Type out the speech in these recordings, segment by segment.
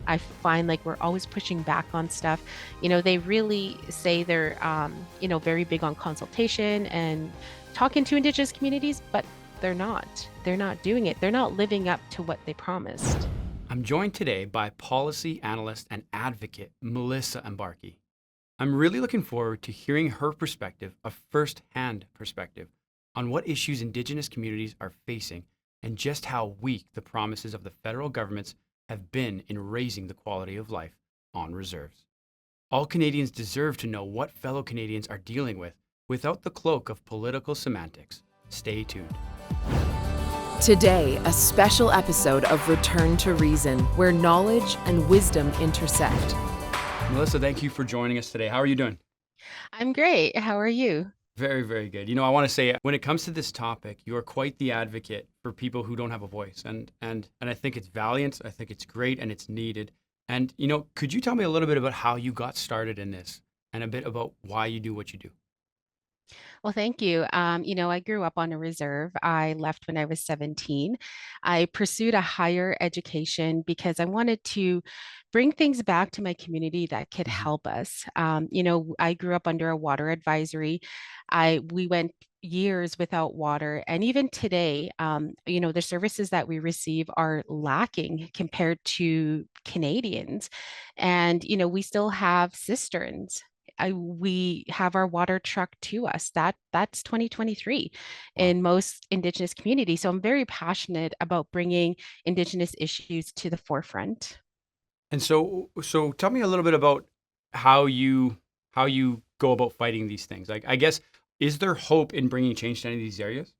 I find like we're always pushing back on stuff. They really say they're, very big on consultation and talking to Indigenous communities, but they're not. They're not doing it. They're not living up to what they promised. I'm joined today by policy analyst and advocate Melissa Mbarki. I'm really looking forward to hearing her perspective, a first-hand perspective, on what issues Indigenous communities are facing and just how weak the promises of the federal governments have been in raising the quality of life on reserves. All Canadians deserve to know what fellow Canadians are dealing with without the cloak of political semantics. Stay tuned. Today, a special episode of Return to Reason, where knowledge and wisdom intersect. Melissa, thank you for joining us today. How are you doing? I'm great. How are you? Very, very good. I want to say when it comes to this topic, you are quite the advocate for people who don't have a voice. And I think it's valiant, I think it's great, and it's needed. And could you tell me a little bit about how you got started in this and a bit about why you do what you do? Well, thank you. I grew up on a reserve. I left when I was 17. I pursued a higher education because I wanted to bring things back to my community that could Hmm. help us. I grew up under a water advisory. We went years without water, and even today, the services that we receive are lacking compared to Canadians. And we still have cisterns. We have our water trucked to us. That's 2023 Wow. in most Indigenous communities. So I'm very passionate about bringing Indigenous issues to the forefront. And so tell me a little bit about how you go about fighting these things. Like, I guess, is there hope in bringing change to any of these areas?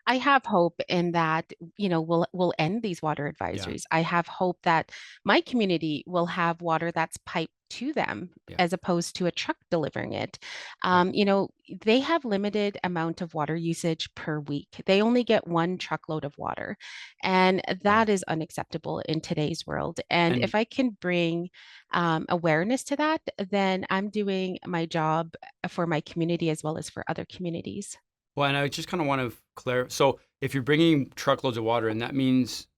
I have hope in that, we'll end these water Yeah. advisories. I have hope that my community will have water that's piped to them Yeah. as opposed to a truck delivering it. Yeah. They have limited amount of water usage per week. They only get one truckload of water, and Wow. that is unacceptable in today's world. And And if I can bring awareness to that, then I'm doing my job for my community as well as for other communities. well, and I just kind of want to clarify. So if you're bringing truckloads of water, and that means,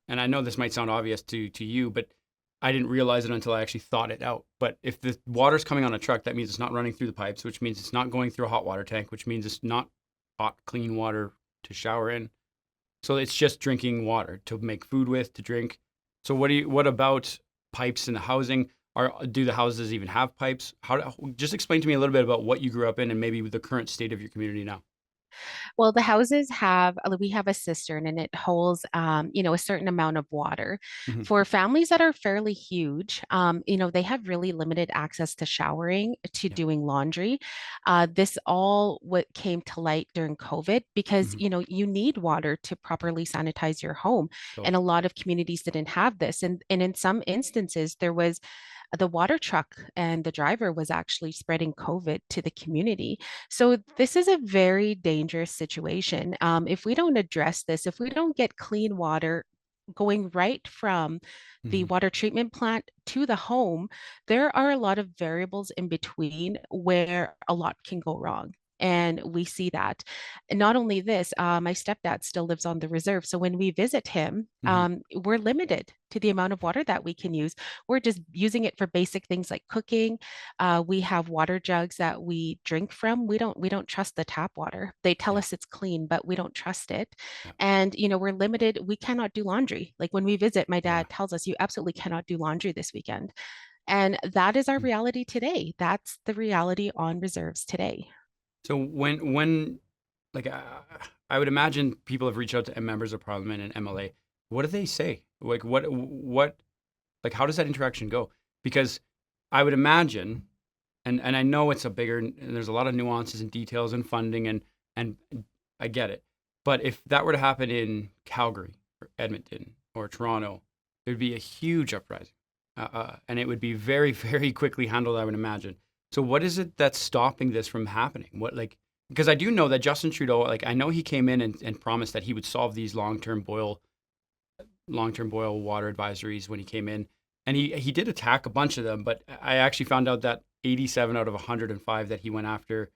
and I know this might sound obvious to you, but I didn't realize it until I actually thought it out. But if the water's coming on a truck, that means it's not running through the pipes, which means it's not going through a hot water tank, which means it's not hot, clean water to shower in. So it's just drinking water to make food with, to drink. So what about pipes in the housing? Do the houses even have pipes? Just explain to me a little bit about what you grew up in and maybe the current state of your community now. Well, the houses we have a cistern and it holds, a certain amount of water. Hmm. For families that are fairly huge, they have really limited access to showering, to Yeah. doing laundry. This all what came to light during COVID because, Hmm. you need water to properly sanitize your home. And Totally. a lot of communities didn't have this. And in some instances, there was the water truck and the driver was actually spreading COVID to the community. So this is a very dangerous situation. If we don't address this, if we don't get clean water going right from the Hmm. water treatment plant to the home, there are a lot of variables in between where a lot can go wrong. And we see that. And not only this, my stepdad still lives on the reserve. So when we visit him, Hmm. we're limited to the amount of water that we can use. We're just using it for basic things like cooking. We have water jugs that we drink from. We don't trust the tap water. They tell Yeah. us it's clean, but we don't trust it. Yeah. And we're limited. We cannot do laundry. Like when we visit, my Yeah. dad tells us you absolutely cannot do laundry this weekend. And that is our Mm. reality today. That's the reality on reserves today. So when like I would imagine people have reached out to members of parliament and MLA. What do they say? Like what like how does that interaction go? Because I would imagine, and I know it's a bigger, and there's a lot of nuances and details and funding, and I get it. But if that were to happen in Calgary or Edmonton or Toronto, it would be a huge uprising, and it would be very very quickly handled, I would imagine. So what is it that's stopping this from happening? What, like, because I do know that Justin Trudeau, like, I know he came in and promised that he would solve these long-term boil water advisories when he came in, and he did attack a bunch of them. But I actually found out that 87 out of 105 that he went after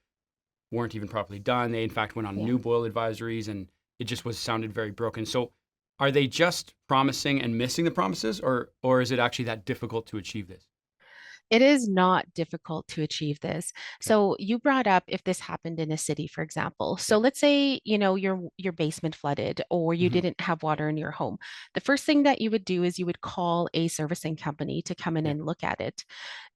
weren't even properly done. They in fact went on Yeah. new boil advisories, and it just was sounded very broken. So are they just promising and missing the promises, or is it actually that difficult to achieve this? It is not difficult to achieve this. Okay. So you brought up if this happened in a city, for example. So Yeah. let's say, your basement flooded or you Hmm. didn't have water in your home. The first thing that you would do is you would call a servicing company to come in Yeah. and look at it.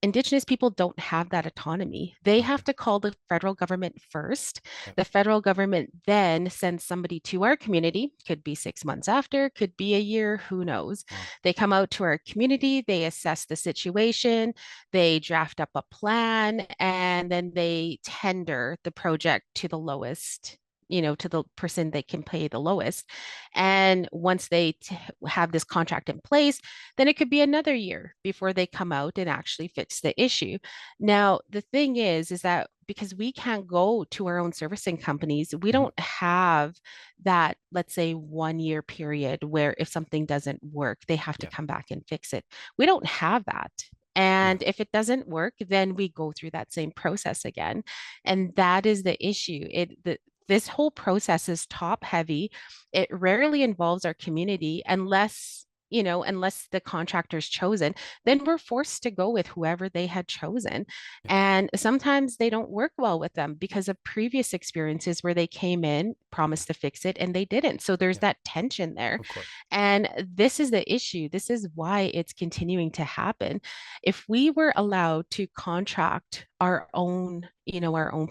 Indigenous people don't have that autonomy. They Okay. have to call the federal government first. Yeah. The federal government then sends somebody to our community, could be 6 months after, could be a year, who knows. Wow. They come out to our community, they assess the situation, they draft up a plan, and then they tender the project to the lowest. To the person they can pay the lowest. And once they have this contract in place, then it could be another year before they come out and actually fix the issue. Now, the thing is that because we can't go to our own servicing companies, we Hmm. don't have that, let's say, 1 year period where if something doesn't work, they have to Yeah. come back and fix it. We don't have that. Yeah. And if it doesn't work, then we go through that same process again. And that is the issue. This whole process is top heavy. It rarely involves our community unless the contractor's chosen, then we're forced to go with whoever they had chosen. Yeah. And sometimes they don't work well with them because of previous experiences where they came in, Yeah. promised to fix it, and they didn't. So there's Yeah. that tension there. Of course. And this is the issue. This is why it's continuing to happen. If we were allowed to contract our own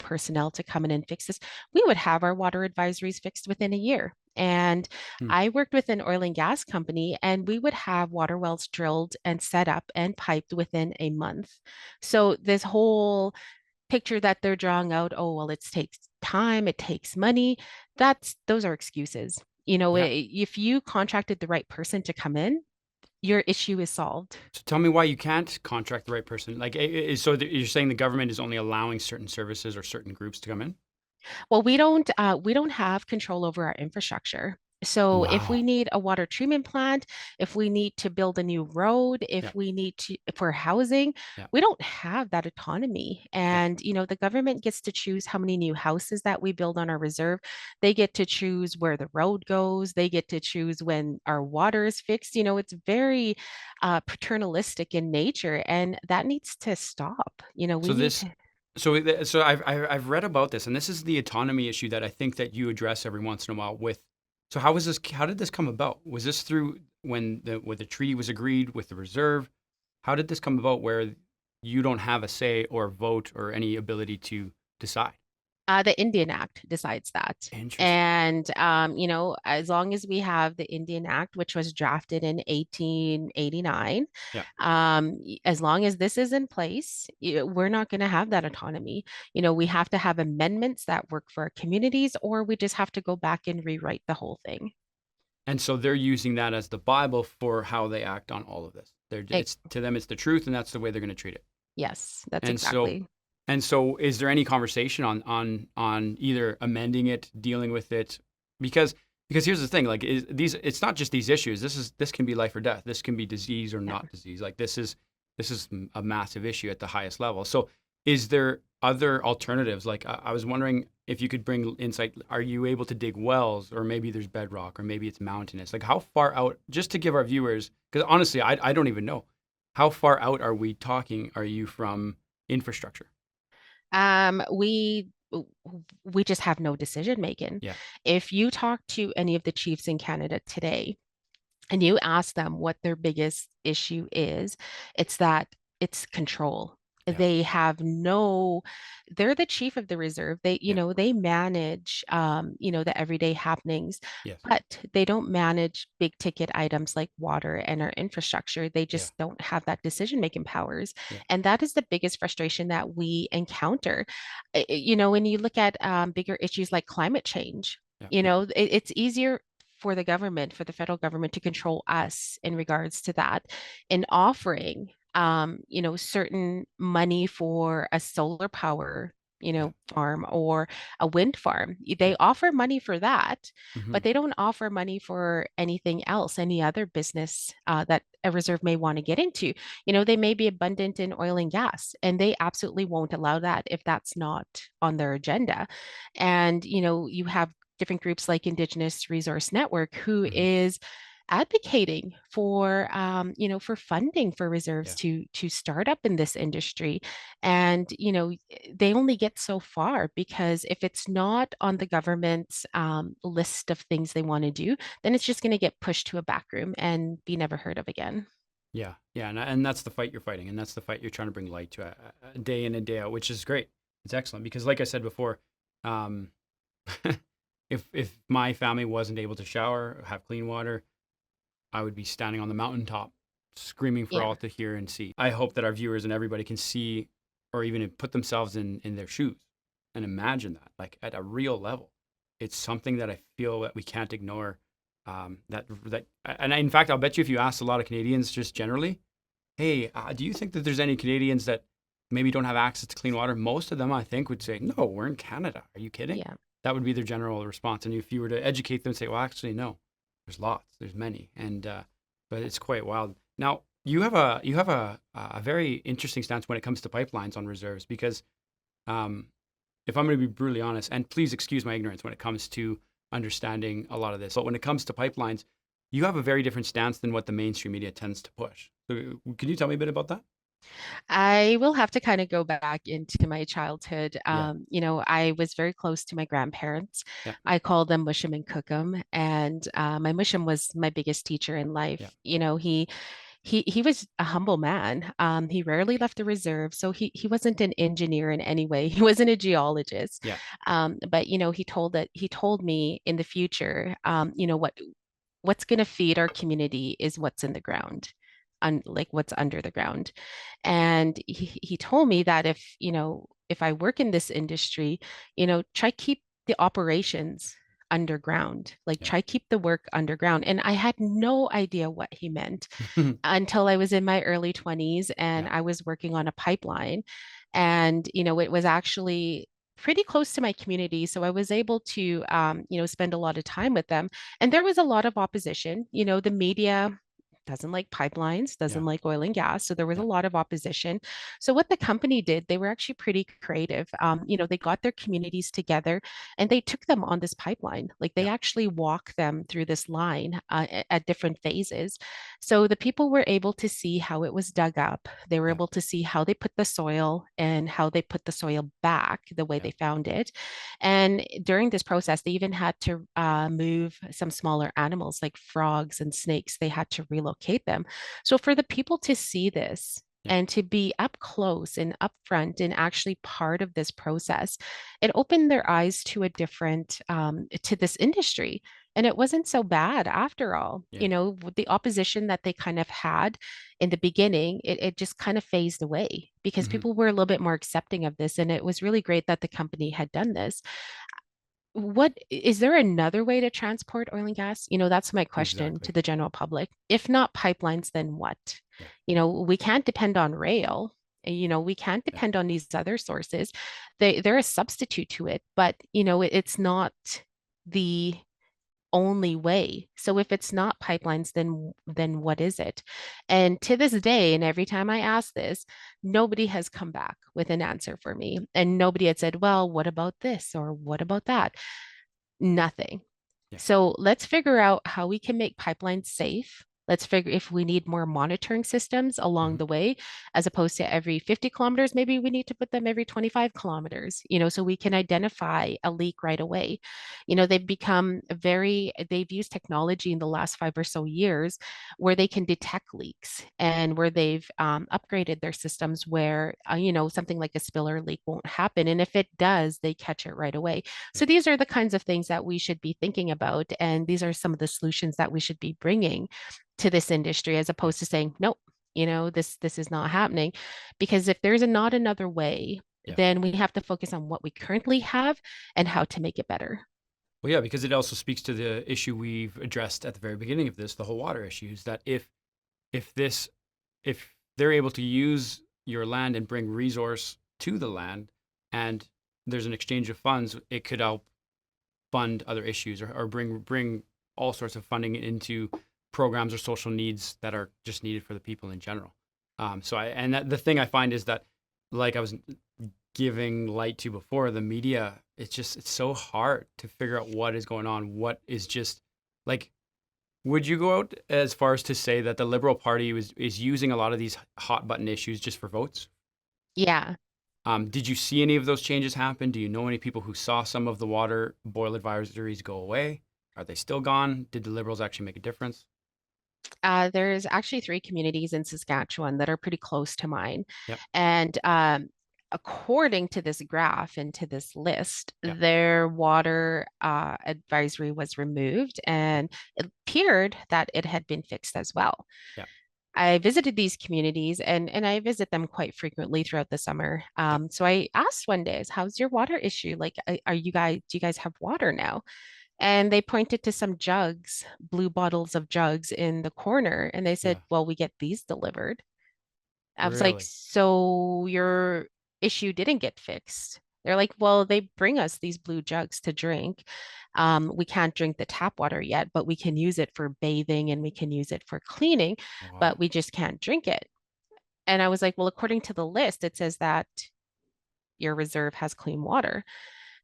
personnel to come in and fix this, we would have our water advisories fixed within a year. And Hmm. I worked with an oil and gas company, and we would have water wells drilled and set up and piped within a month. So, this whole picture that they're drawing out, oh, well, it takes time, it takes money, those are excuses. Yeah. If you contracted the right person to come in, your issue is solved. So tell me why you can't contract the right person. Like, you're saying the government is only allowing certain services or certain groups to come in? Well, we don't have control over our infrastructure. So if we Wow. need a water treatment plant, if we need to build a new road, Yeah. if we need to for housing, Yeah. we don't have that autonomy. Yeah. And the government gets to choose how many new houses that we build on our reserve. They get to choose where the road goes. They get to choose when our water is fixed. It's very paternalistic in nature, and that needs to stop. We So need this, to. so I've read about this, and this is the autonomy issue that I think that you address every once in a while with. So how was this? How did this come about? Was this through when the treaty was agreed with the reserve? How did this come about where you don't have a say or vote or any ability to decide? The Indian Act decides that. Interesting. And, as long as we have the Indian Act, which was drafted in 1889, Yeah. as long as this is in place, we're not going to have that autonomy. We have to have amendments that work for our communities, or we just have to go back and rewrite the whole thing. And so they're using that as the Bible for how they act on all of this. Eh, It's to them, it's the truth, and that's the way they're going to treat it. yes, that's And so, exactly. and so, is there any conversation on either amending it, dealing with it? Because here's the thing, like it's not just these issues. This can be life or death. This can be disease or Yeah. not disease. Like this is a massive issue at the highest level. So, is there other alternatives? Like I was wondering if you could bring insight. Are you able to dig wells, or maybe there's bedrock, or maybe it's mountainous? Like how far out? Just to give our viewers, because honestly, I don't even know. How far out are we talking? Are you from infrastructure? Um, we we just have no decision making. Yeah. If you talk to any of the chiefs in Canada today, and you ask them what their biggest issue is, it's that it's control. Yeah. They have no, they're the chief of the reserve. They, Yeah. they manage, the everyday happenings, Yes. but they don't manage big ticket items like water and our infrastructure. They Yeah. just don't have that decision-making powers. Yeah. And that is the biggest frustration that we encounter. When you look at bigger issues like climate change, Yeah. it's easier for the federal government to control us in regards to that in offering certain money for a solar power Yeah. farm or a wind farm. Yeah. They offer money for that, Hmm. but they don't offer money for anything else, any other business that a reserve may want to get into. They may be abundant in oil and gas, and they absolutely won't allow that if that's not on their agenda. And you have different groups like Indigenous Resource Network, who Hmm. is advocating for for funding for reserves Yeah. to start up in this industry. And they only get so far, because if it's not on the government's list of things they want to do, then it's just going to get pushed to a back room and be never heard of again. Yeah. Yeah. And that's the fight you're fighting. And that's the fight you're trying to bring light to day in and day out, which is great. It's excellent because, like I said before, um, if my family wasn't able to shower, have clean water, I would be standing on the mountaintop screaming for Yeah. all to hear and see. I hope that our viewers and everybody can see or even put themselves in their shoes and imagine that, like at a real level. It's something that I feel that we can't ignore. In fact, I'll bet you if you asked a lot of Canadians just generally, hey, do you think that there's any Canadians that maybe don't have access to clean water? Most of them, I think, would say, no, we're in Canada. Are you kidding? Yeah. That would be their general response. And if you were to educate them, say, well, actually, no, there's lots, there's many, but it's quite wild. Now, you have a very interesting stance when it comes to pipelines on reserves because, um, if I'm going to be brutally honest, and please excuse my ignorance when it comes to understanding a lot of this, but when it comes to pipelines, you have a very different stance than what the mainstream media tends to push. So, can you tell me a bit about that? I will have to kind of go back into my childhood. Yeah, I was very close to my grandparents. yeah, I call them Mushum and Cookum, and my Mushum was my biggest teacher in yeah, life. He was a humble man. He rarely left the reserve, so he wasn't an engineer in any way. He wasn't a geologist, yeah, but he told me in the future, what's going to feed our community is what's in the ground, like what's under the ground. And he told me that if I work in this industry, try keep the operations underground, like yeah, try keep the work underground. And I had no idea what he meant until I was in my early 20s and yeah, I was working on a pipeline. And, it was actually pretty close to my community. So I was able to, spend a lot of time with them. And there was a lot of opposition. The media doesn't like pipelines, yeah, doesn't like oil and gas. So there was a yeah, lot of opposition. So what the company did, they were actually pretty creative. They got their communities together and they took them on this pipeline. Like they yeah, actually walk them through this line at different phases. So the people were able to see how it was dug up. They were yeah, able to see how they put the soil and how they put the soil back the way yeah, they found it. And during this process, they even had to move some smaller animals like frogs and snakes. They had to relocate them. So for the people to see this, yeah. and to be up close and upfront and actually part of this process, it opened their eyes to a different to this industry. And it wasn't so bad after all. Yeah. With the opposition that they kind of had in the beginning, it just kind of phased away because Hmm. people were a little bit more accepting of this. And it was really great that the company had done this. What is there another way to transport oil and gas? That's my question to Exactly. the general public. If not pipelines, then what? Yeah, We can't depend on rail. We can't yeah, depend on these other sources. They're a substitute to it, but it's not the only way. So if it's not pipelines, then what is it? And to this day, and every time I ask this, nobody has come back with an answer for me. And nobody had said, well, what about this or what about that? Nothing. yeah. So let's figure out how we can make pipelines safe. Let's figure if we need more monitoring systems along Hmm. the way, as opposed to every 50 kilometers, maybe we need to put them every 25 kilometers, so we can identify a leak right away. They've used technology in the last 5 or so years where they can detect leaks and where they've upgraded their systems where, something like a spiller leak won't happen. And if it does, they catch it right away. Yeah, So these are the kinds of things that we should be thinking about. And these are some of the solutions that we should be bringing to this industry as yeah, opposed to saying, nope, this is not happening. Because if there's not another way, yeah. then we have to focus on what we currently have and how to make it better. Well, yeah, because it also speaks to the issue we've addressed at the very beginning of this, the whole water issues. That if this if they're able to use your land and bring resource to the land, and there's an exchange of funds, it could help fund other issues or bring all sorts of funding into programs or social needs that are just needed for the people in general. So the thing I find is that, like I was giving light to before, the media, it's so hard to figure out what is going on, what is just like, would you go out as far as to say that the Liberal Party is using a lot of these hot button issues just for votes? Yeah. Did you see any of those changes happen? Do you know any people who saw some of the water boil advisories go away? Are they still gone? Did the Liberals actually make a difference? There's actually three communities in Saskatchewan that are pretty close to mine. Yep. And according to this graph and to this list, Yep. their water advisory was removed, and it appeared that it had been fixed as well. Yep. I visited these communities, and I visit them quite frequently throughout the summer. Yep. So I asked one day, "How's your water issue? Like, are you guys, do you guys have water now?" And they pointed to some jugs, blue bottles of jugs in the corner. And they said, Yeah. "Well, we get these delivered." I was like, Really? "So your issue didn't get fixed?" They're like, "Well, they bring us these blue jugs to drink. We can't drink the tap water yet, but we can use it for bathing and we can use it for cleaning, but Wow. we just can't drink it." And I was like, "Well, according to the list, it says that your reserve has clean water."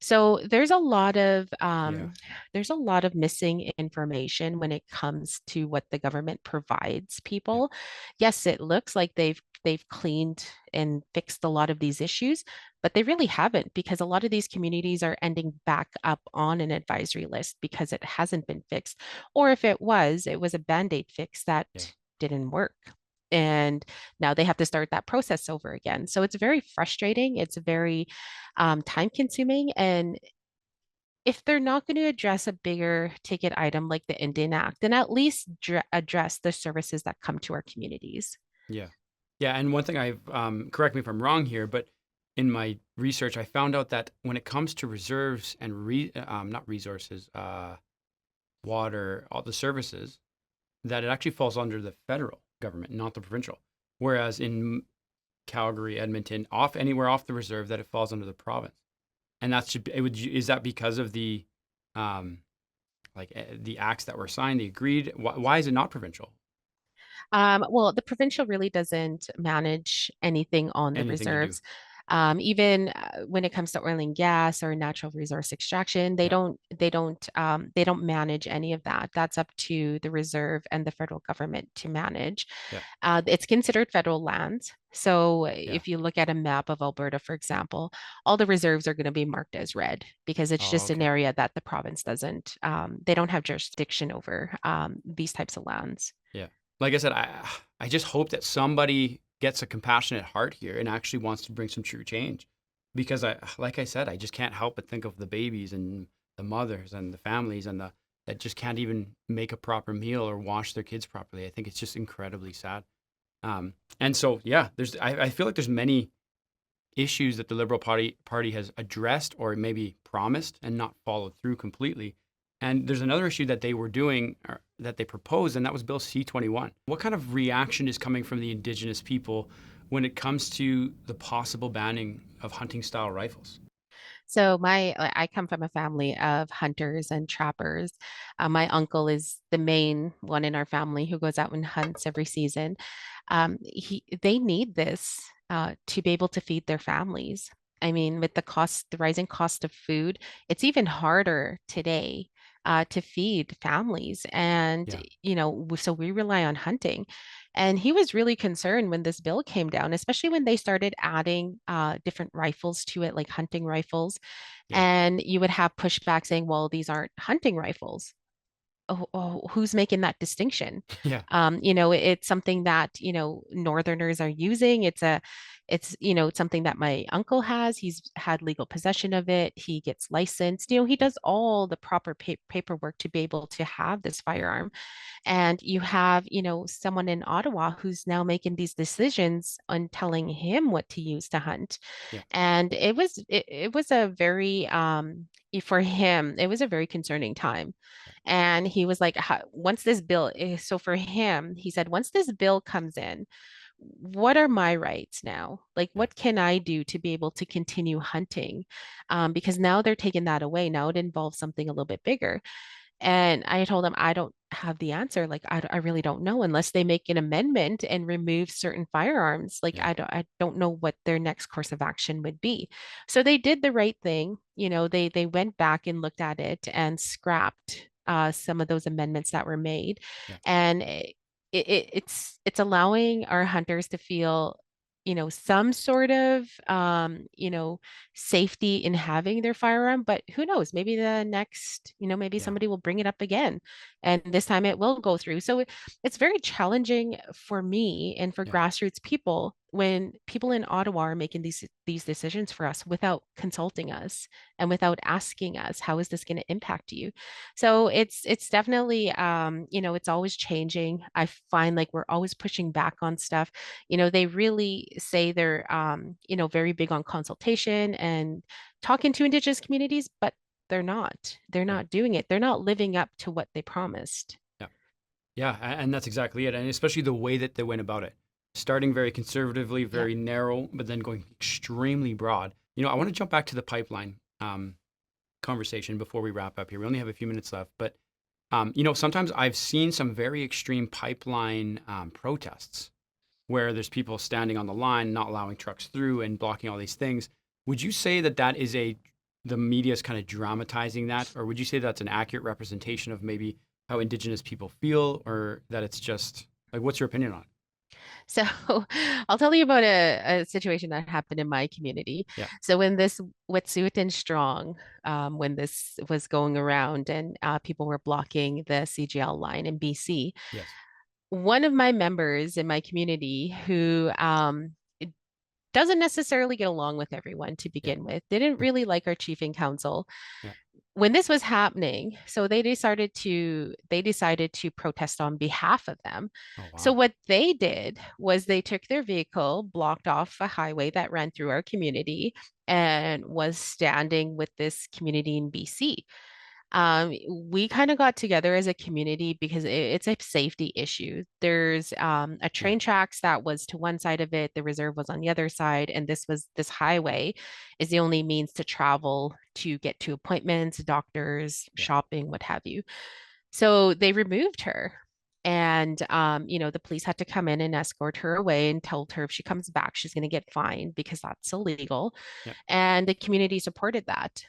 So Yeah. there's a lot of missing information when it comes to what the government provides Yeah. people. Yes, it looks like they've cleaned and fixed a lot of these issues, but they really haven't, because a lot of these communities are ending back up on an advisory list because it hasn't been fixed. Or if it was a band-aid fix that Yeah. didn't work. And now they have to start that process over again. So it's very frustrating. It's very time consuming. And if they're not going to address a bigger ticket item like the Indian Act, then at least address the services that come to our communities. Yeah. Yeah. And one thing correct me if I'm wrong here, but in my research, I found out that when it comes to reserves and not resources, water, all the services, that it actually falls under the federal government, not the provincial. Whereas in Calgary, Edmonton, anywhere off the reserve, that it falls under the province. And is that because of um, the acts that were signed, they agreed? Why is it not provincial? Well, the provincial really doesn't manage anything on the Anything to do? reserves. Even when it comes to oil and gas or natural resource extraction, Yeah. they don't manage any of that. That's up to the reserve and the federal government to manage. Yeah. It's considered federal lands. So Yeah. if you look at a map of Alberta, for example, all the reserves are going to be marked as red because it's Oh, just an okay. area that the province doesn't, they don't have jurisdiction over these types of lands. Yeah. Like I said, I just hope that somebody gets a compassionate heart here and actually wants to bring some true change. Because like I said, I just can't help but think of the babies and the mothers and the families and the that just can't even make a proper meal or wash their kids properly. I think it's just incredibly sad. And so, yeah, I feel like there's many issues that the Liberal Party has addressed or maybe promised and not followed through completely. And there's another issue that they were doing or that they proposed, and that was Bill C-21. What kind of reaction is coming from the indigenous people when it comes to the possible banning of hunting style rifles? So I come from a family of hunters and trappers. My uncle is the main one in our family who goes out and hunts every season. They need this to be able to feed their families. I mean, with the rising cost of food, it's even harder today to feed families. And, Yeah, so we rely on hunting. And he was really concerned when this bill came down, especially when they started adding different rifles to it, like hunting rifles. yeah, And you would have pushback saying, well, these aren't hunting rifles. Who's making that distinction? yeah, It's something that, Northerners are using. It's something that my uncle has. He's had legal possession of it. He gets licensed. He yeah, does all the proper paperwork to be able to have this yeah, firearm. And you have, someone in Ottawa who's now making these decisions on telling him what to use to hunt. yeah, And it was a very for him, it was a very concerning time. And he was like, once this bill, so for him, he said, once this bill comes in, what are my rights now? Like, yeah, what can I do to be able to continue hunting? Because now they're taking that away. Now it involves something a little bit bigger. And I told them, I don't have the answer. Like, I really don't know unless they make an amendment and remove certain firearms. Like, Yeah. I don't know what their next course of action would be. So they did the right thing. They went back and looked at it and scrapped some of those amendments that were made. Yeah. And it's allowing our hunters to feel, some sort of, safety in having their firearm. But who knows? Maybe the next, maybe Yeah. somebody will bring it up again, and this time it will go through. So it's very challenging for me and for Yeah. grassroots people when people in Ottawa are making these decisions for us without consulting us and without asking us, how is this going to impact you? So it's definitely, it's always changing. I find like we're always pushing back on stuff. They really say they're, very big on consultation and talking to Indigenous communities, but they're not. They're Right. not doing it. They're not living up to what they promised. Yeah. Yeah. And that's exactly it. And especially the way that they went about it, starting very conservatively, Yeah. very narrow, but then going extremely broad. I want to jump back to the pipeline conversation before we wrap up here. We only have a few minutes left, but sometimes I've seen some very extreme pipeline protests where there's people standing on the line, not allowing trucks through and blocking all these things. Would you say that that is the media is kind of dramatizing that, or would you say that's an accurate representation of maybe how Indigenous people feel, or that it's just like, what's your opinion on it? So I'll tell you about a situation that happened in my community. Yeah. So when this Wet'suwet'en Strong, when this was going around and people were blocking the CGL line in BC, Yes. one of my members in my community who doesn't necessarily get along with everyone to Yeah. begin with, didn't really like our chief and council. Yeah. When this was happening, so they decided to protest on behalf of them. Oh So wow. what they did was they took their vehicle, blocked off a highway that ran through our community, and was standing with this community in BC. We kind of got together as a community because it's a safety issue. There's a Yeah. train tracks that was to one side of it, the reserve was on the other side, and this highway is the only means to travel to get to appointments, doctors, Yeah. shopping, what have you. So they removed her. And the police had to come in and escort her away and told her if she comes back, she's going to get fined because that's illegal. Yeah. And the community supported that.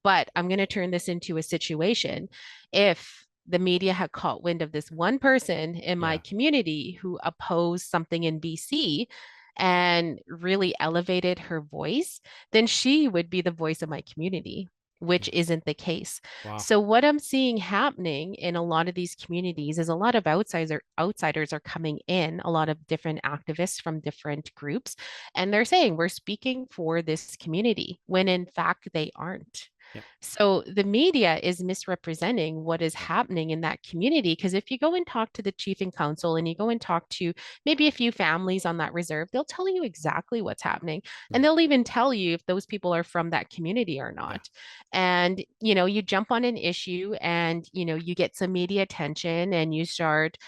But I'm going to turn this into a situation. If the media had caught wind of this one person in my Yeah. community who opposed something in BC and really elevated her voice, then she would be the voice of my community, which Yeah. isn't the case. Wow. So what I'm seeing happening in a lot of these communities is a lot of outsiders are coming in, a lot of different activists from different groups, and they're saying we're speaking for this community when in fact they aren't. Yeah. So the media is misrepresenting what is Yeah. happening in that community. Because if you go and talk to the chief and council and you go and talk to maybe a few families on that reserve, they'll tell you exactly what's happening. And Yeah. they'll even tell you if those people are from that community or Yeah. not. And, you jump on an issue and, you get some media attention and you start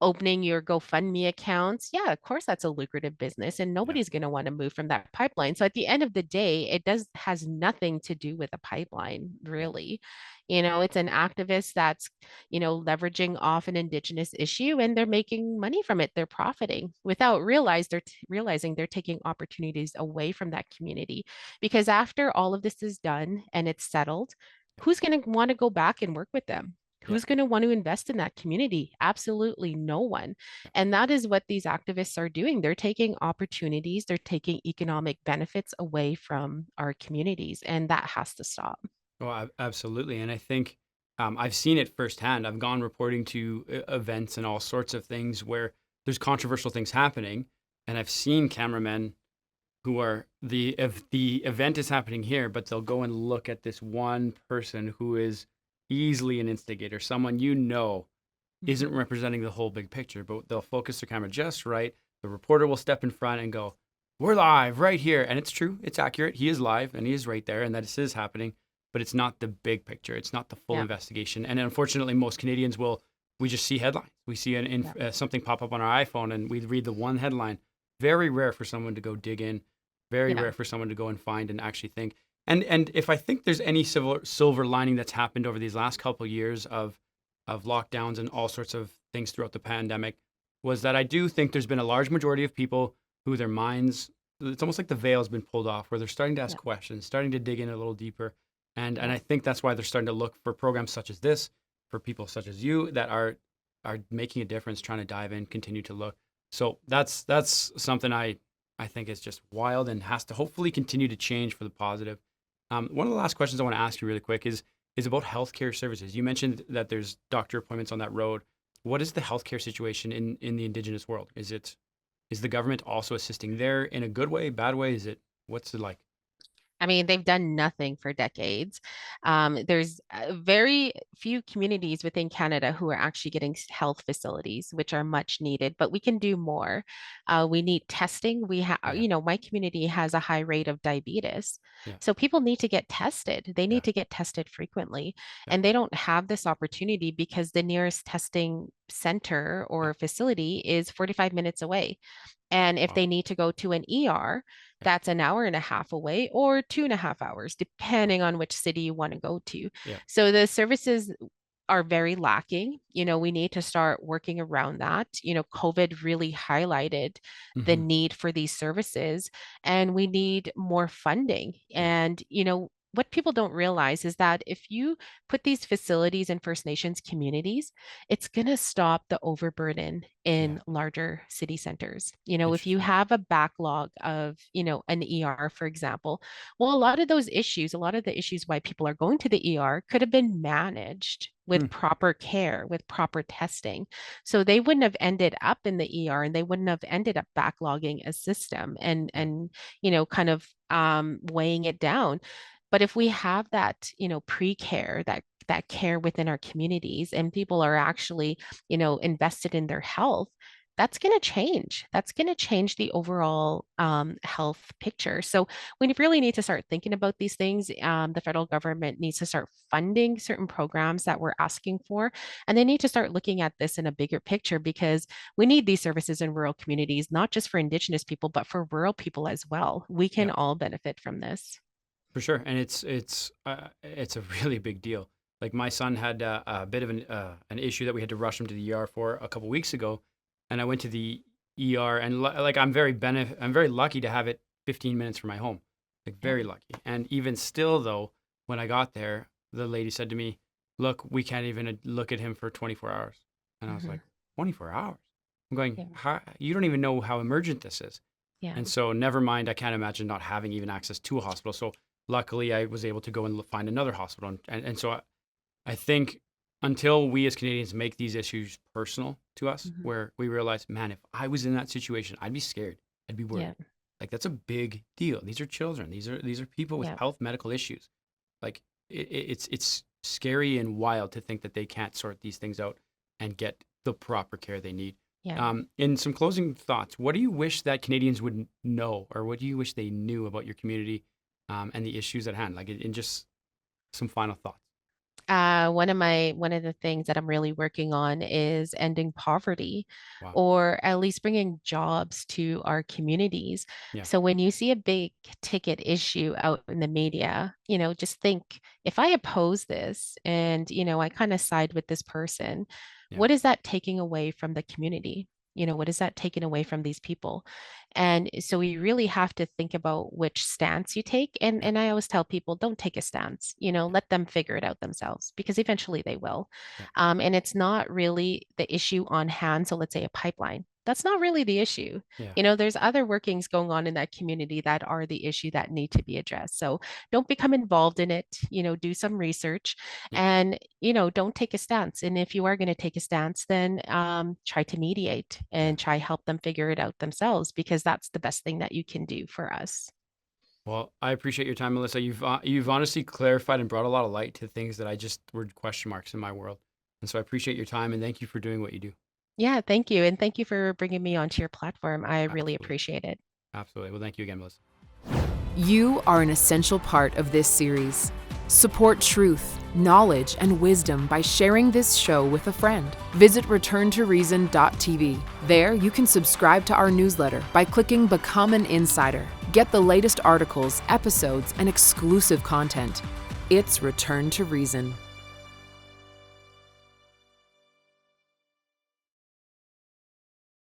opening your GoFundMe accounts, yeah, of course that's a lucrative business and Yeah. nobody's going to want to move from that pipeline. So at the end of the day, it does has nothing to do with a pipeline, Yeah. really. It's an activist that's, leveraging off an indigenous issue and they're making money from it. They're profiting without realizing they're taking opportunities away from that community. Because after all of this is done and it's settled, who's going to want to go back and work with them? Yeah. Who's going to want to invest in that community? Absolutely no one. And that is what these activists are doing. They're taking opportunities, they're taking economic benefits away from our communities, and that has to stop. Oh, absolutely. And I think I've seen it firsthand. I've gone reporting to events and all sorts of things where there's controversial things happening, and I've seen cameramen who are if the event is happening here, but they'll go and look at this one person who is easily an instigator, someone Mhm. isn't representing the whole big picture, but they'll focus their camera just right. The reporter will step in front and go, "We're live right here," and it's true, it's accurate. He is live and he is right there, and that is happening. But it's not the big picture. It's not the full Yeah. investigation. And unfortunately, most Canadians we just see headlines. We see Yeah. something pop up on our iPhone and we read the one headline. Very rare for someone to go dig in. Very Yeah. rare for someone to go and find and actually think. And if I think there's any silver lining that's happened over these last couple of years of lockdowns and all sorts of things throughout the pandemic, was that I do think there's been a large majority of people who their minds, it's almost like the veil's been pulled off, where they're starting to ask Yeah, questions, starting to dig in a little deeper. And yeah. I think that's why they're starting to look for programs such as this, for people such as you that are making a difference, trying to dive in, continue to look. So that's something I think is just wild and has to hopefully continue to change for the positive. One of the last questions I want to ask you really quick is about healthcare services. You mentioned that there's doctor appointments on that road. What is the healthcare situation in the indigenous world? Is the government also assisting there in a good way, bad way? What's it like? I mean, they've done nothing for decades. There's very few communities within Canada who are actually getting health facilities, which are much needed, but we can do more. We need testing. We have, Yeah, my community has a high rate of diabetes. yeah, So people need to get tested. They yeah, need to get tested frequently. yeah, And they don't have this opportunity because the nearest testing center yeah. or facility is 45 minutes away. And if Wow. they need to go to an ER, Yeah, that's an hour and a half away or 2.5 hours, wow. depending on which city you want to go to. Yeah, So the services are very lacking. We need to start working around that. COVID really highlighted the hmm, need for these services, and we need more funding. yeah, And, what people don't realize is that if you put these facilities in First Nations communities, it's going to stop the overburden yeah. in larger city centers. If you Interesting. have a backlog of, an ER, for example, well, a lot of the issues why people are going to the ER could have been managed Hmm. with proper care, with proper testing. So they wouldn't have ended up in the ER and they wouldn't have ended up backlogging a system and Yeah, kind of weighing it down. But if we have that, pre-care, that care within our communities and people are actually, invested in their health, that's going to change. That's going to change the overall health picture. So we really need to start thinking about these things. The federal government needs to start funding certain programs that we're asking for, and they need to start looking at this in a bigger picture because we need these services in rural communities, not just for Indigenous people, but for rural people as well. We yeah, can all benefit from this. for sure. And it's a really big deal. Like my son had a bit of an issue that we had to rush him to the ER for a couple weeks ago, and I went to the ER and like I'm very lucky to have it 15 minutes from my home, like Yeah. very lucky. And even still though, when I got there, the lady said to me, "Look, we can't even look at him for 24 hours." And I was Hmm. like, 24 hours? I'm going, Yeah. how, you don't even know how emergent this is. Yeah. And so, never mind, I can't imagine not having even access to a hospital. So, luckily, I was able to go and find another hospital. And so, I think until we as Canadians make these issues personal to us, Hmm. where we realize, man, if I was in that situation, I'd be scared, I'd be Yeah. worried. Like that's a big deal. These are children. These are people with Yeah. health, medical issues. Like it's scary and wild to think that they can't sort these things out and get the proper care they need. Yeah. In some closing thoughts, what do you wish that Canadians would know, or what do you wish they knew about your community and the issues at hand? Like in just some final thoughts. One of the things that I'm really working on is ending poverty, Wow. or at least bringing jobs to our communities. Yeah. So when you see a big ticket issue out in the media, just think, if I oppose this and, I kind of side with this person, Yeah. what is that taking away from the community? What is that taking away from these people? And so we really have to think about which stance you take. And Yeah. and I always tell people, don't take a stance, Yeah. let them figure it out themselves because eventually they will. Yeah. And it's not really the issue on hand. So let's say a pipeline. That's not really the issue. Yeah. There's other workings going on in that community that are the issue that need to be addressed. So don't become involved in it, do some research Yeah. and, don't take a stance. And if you are going to take a stance, then try to mediate Yeah. and try help them figure it out themselves because that's the best thing that you can do for us. Well, I appreciate your time, Melissa. You've honestly clarified and brought a lot of light to things that I just were question marks in my world. And so I appreciate your time and thank you for doing what you do. Yeah, thank you. And thank you for bringing me onto your platform. I really Absolutely. appreciate it. Absolutely. Well, thank you again, Melissa. You are an essential part of this series. Support truth, knowledge, and wisdom by sharing this show with a friend. Visit returntoreason.tv. There, you can subscribe to our newsletter by clicking Become an Insider. Get the latest articles, episodes, and exclusive content. It's Return to Reason.